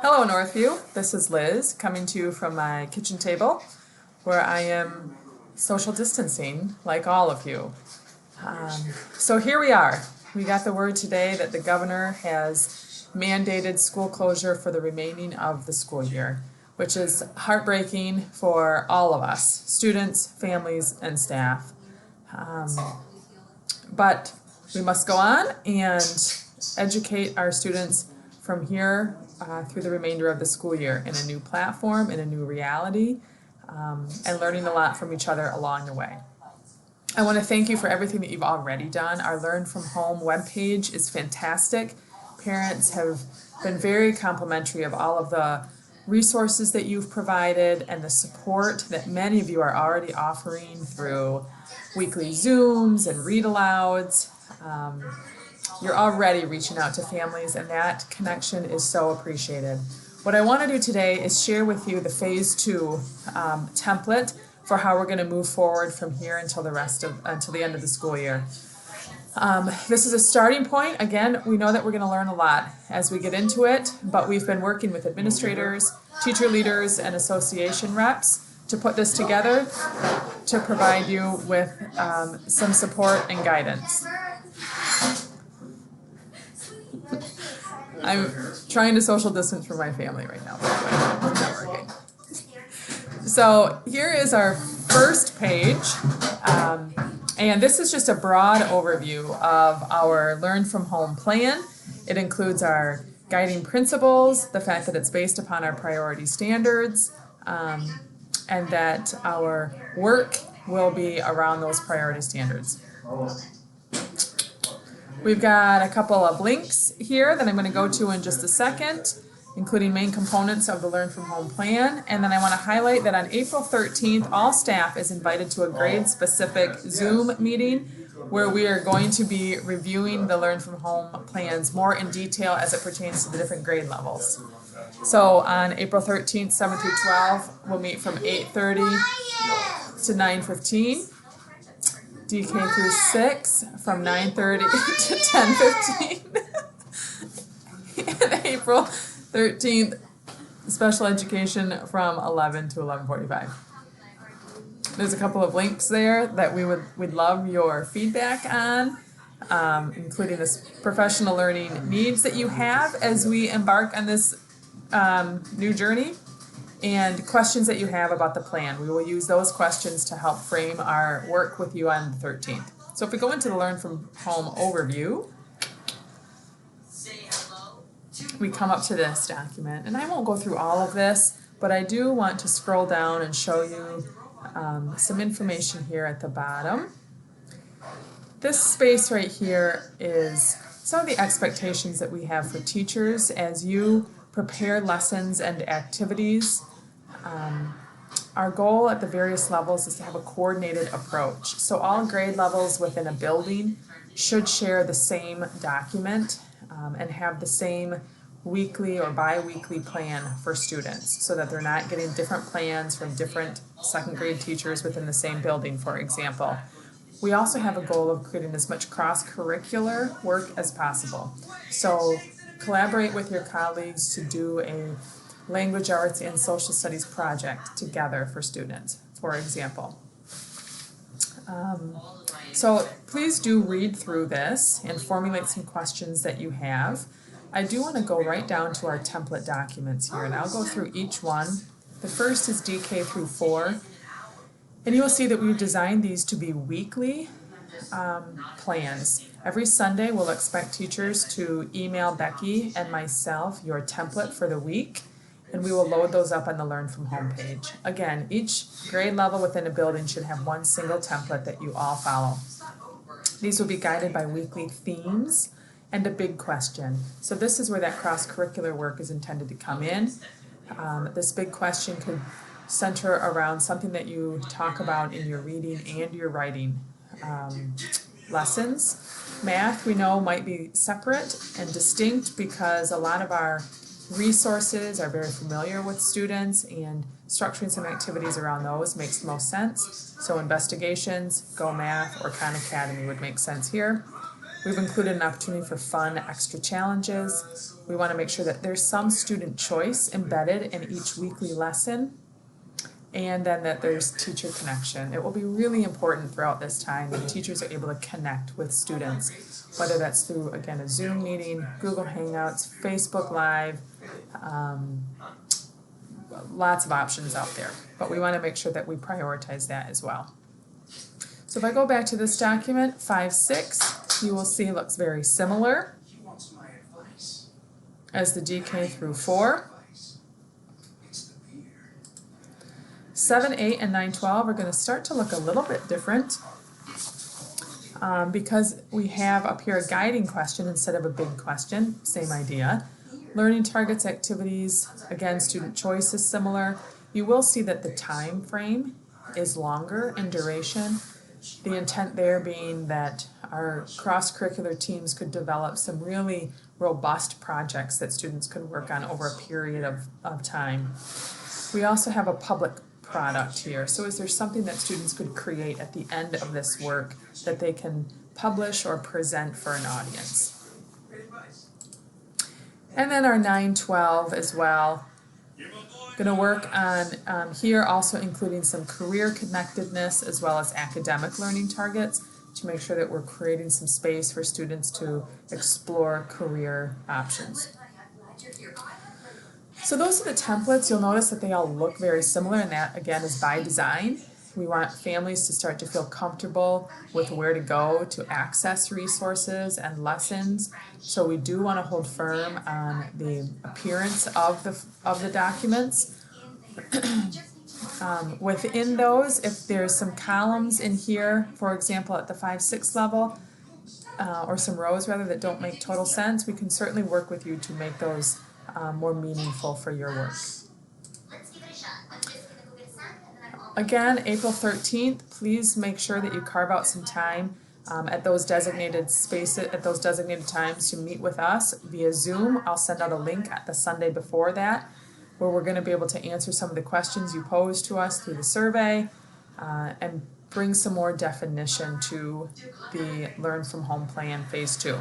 Hello Northview, this is Liz coming to you from my kitchen table where I am social distancing like all of you. So here we are. We got the word today that the governor has mandated school closure for the remaining of the school year, which is heartbreaking for all of us, students, families, and staff. But we must go on and educate our students from here through the remainder of the school year in a new platform, in a new reality, and learning a lot from each other along the way. I want to thank you for everything that you've already done. Our Learn From Home webpage is fantastic. Parents have been very complimentary of all of the resources that you've provided and the support that many of you are already offering through weekly Zooms and read-alouds. You're already reaching out to families, and that connection is so appreciated. What I want to do today is share with you the Phase 2 template for how we're going to move forward from here until the end of the school year. This is a starting point. Again, we know that we're going to learn a lot as we get into it, but we've been working with administrators, teacher leaders, and association reps to put this together to provide you with some support and guidance. I'm trying to social distance from my family right now, but it's not working. So here is our first page, and this is just a broad overview of our Learn From Home plan. It includes our guiding principles, the fact that it's based upon our priority standards, and that our work will be around those priority standards. We've got a couple of links here that I'm going to go to in just a second, including main components of the Learn From Home plan. And then I want to highlight that on April 13th, all staff is invited to a grade-specific Zoom meeting where we are going to be reviewing the Learn From Home plans more in detail as it pertains to the different grade levels. So on April 13th, 7 through 12, we'll meet from 8:30 to 9:15. DK through 6 from 9:30 to 10:15. And April 13th, special education from 11 to 11:45. There's a couple of links there that we'd love your feedback on, including this professional learning needs that you have as we embark on this new journey, and questions that you have about the plan. We will use those questions to help frame our work with you on the 13th. So if we go into the Learn From Home overview, we come up to this document, and I won't go through all of this, but I do want to scroll down and show you some information here at the bottom. This space right here is some of the expectations that we have for teachers as you prepare lessons and activities. Our goal at the various levels is to have a coordinated approach. So all grade levels within a building should share the same document and have the same weekly or bi-weekly plan for students so that they're not getting different plans from different second grade teachers within the same building, for example. We also have a goal of creating as much cross-curricular work as possible. So collaborate with your colleagues to do a language arts and social studies project together for students, for example. So please do read through this and formulate some questions that you have. I do want to go right down to our template documents here, and I'll go through each one. The first is DK through 4, and you will see that we've designed these to be weekly plans. Every Sunday we'll expect teachers to email Becky and myself your template for the week, and we will load those up on the Learn From Home page. Again, each grade level within a building should have one single template that you all follow. These will be guided by weekly themes and a big question. So this is where that cross-curricular work is intended to come in. This big question could center around something that you talk about in your reading and your writing lessons. Math, we know, might be separate and distinct because a lot of our resources are very familiar with students, and structuring some activities around those makes the most sense. So investigations, Go Math, or Khan Academy would make sense here. We've included an opportunity for fun extra challenges. We want to make sure that there's some student choice embedded in each weekly lesson, and then that there's teacher connection. It will be really important throughout this time that teachers are able to connect with students, whether that's through, again, a Zoom meeting, Google Hangouts, Facebook Live, lots of options out there. But we want to make sure that we prioritize that as well. So if I go back to this document, 5-6, you will see looks very similar as the DK through 4. 7, 8, and 9, 12 are going to start to look a little bit different because we have up here a guiding question instead of a big question, same idea. Learning targets, activities, again, student choice is similar. You will see that the time frame is longer in duration. The intent there being that our cross-curricular teams could develop some really robust projects that students could work on over a period of time. We also have a public product here. So is there something that students could create at the end of this work that they can publish or present for an audience? And then our 9-12 as well. Going to work on here also including some career connectedness as well as academic learning targets to make sure that we're creating some space for students to explore career options. So those are the templates. You'll notice that they all look very similar, and that again is by design. We want families to start to feel comfortable with where to go to access resources and lessons. So we do want to hold firm on the appearance of the documents. Within those, if there's some columns in here, for example at the 5-6 level, or some rows rather that don't make total sense, we can certainly work with you to make those more meaningful for your work. Again, April 13th, please make sure that you carve out some time at those designated spaces, at those designated times to meet with us via Zoom. I'll send out a link at the Sunday before that, where we're going to be able to answer some of the questions you pose to us through the survey and bring some more definition to the Learn from Home Plan Phase 2.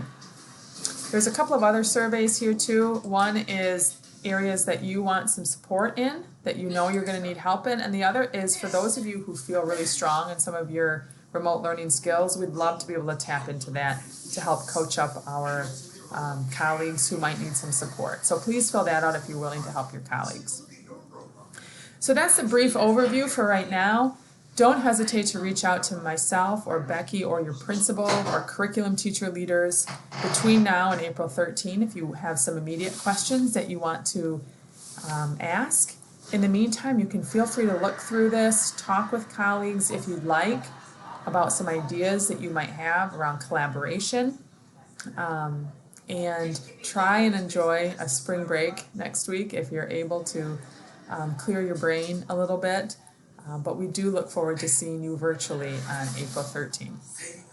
There's a couple of other surveys here too. One is areas that you want some support in, that you know you're going to need help in, and the other is for those of you who feel really strong in some of your remote learning skills. We'd love to be able to tap into that to help coach up our colleagues who might need some support. So please fill that out if you're willing to help your colleagues. So that's a brief overview for right now. Don't hesitate to reach out to myself or Becky or your principal or curriculum teacher leaders between now and April 13 if you have some immediate questions that you want to ask. In the meantime, you can feel free to look through this, talk with colleagues if you'd like about some ideas that you might have around collaboration, and try and enjoy a spring break next week if you're able to clear your brain a little bit. But we do look forward to seeing you virtually on April 13th.